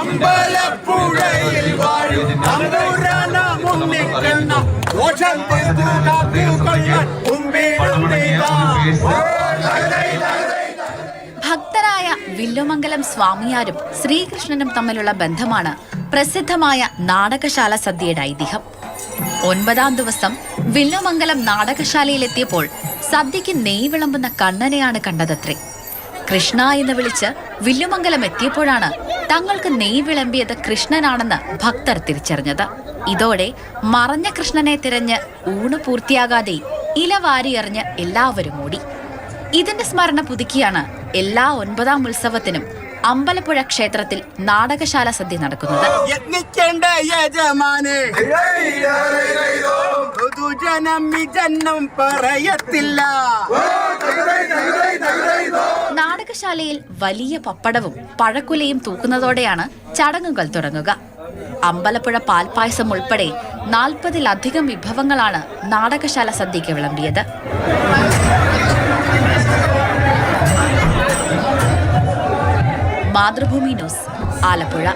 അമ്പലപ്പുഴയിൽ വാഴും തമ്പുരാന മുന്നിക്കണ്ണ ഓഷം ഭക്തരായ വില്ലുമംഗലം സ്വാമിയാരും ശ്രീകൃഷ്ണനും തമ്മിലുള്ള ബന്ധമാണ് പ്രസിദ്ധമായ നാടകശാല സദ്യയുടെ ഐതിഹ്യം. 9ാം ദിവസം വില്ലുമംഗലം നാടകശാലയിലെത്തിയപ്പോൾ സദ്യയ്ക്ക് നെയ് വിളമ്പുന്ന കണ്ണനെയാണ് കണ്ടതത്രേ. കൃഷ്ണ എന്ന് വിളിച്ച് വില്ലുമംഗലം എത്തിയപ്പോഴാണ് തങ്ങൾക്ക് നെയ് വിളമ്പിയത് കൃഷ്ണനാണെന്ന് ഭക്തർ തിരിച്ചറിഞ്ഞത്. ഇതോടെ മറഞ്ഞ കൃഷ്ണനെ തിരഞ്ഞ് ഊണ് പൂർത്തിയാകാതെ ഇല വാരിയെറിഞ്ഞ് എല്ലാവരും ഓടി. ഇതിന്റെ സ്മരണ പുതുക്കിയാണ് എല്ലാ 9ാം ഉത്സവത്തിനും അമ്പലപ്പുഴ ക്ഷേത്രത്തിൽ നാടകശാല സദ്യ നടക്കുന്നത്. നാടകശാലയിൽ വലിയ പപ്പടവും പഴക്കുലയും തൂക്കുന്നതോടെയാണ് ചടങ്ങുകൾ തുടങ്ങുക. അമ്പലപ്പുഴ പാൽപ്പായസം ഉൾപ്പെടെ 40-ലധികം വിഭവങ്ങളാണ് നാടകശാല സദ്യയ്ക്ക് വിളമ്പിയത്. മാതൃഭൂമി ന്യൂസ്, ആലപ്പുഴ.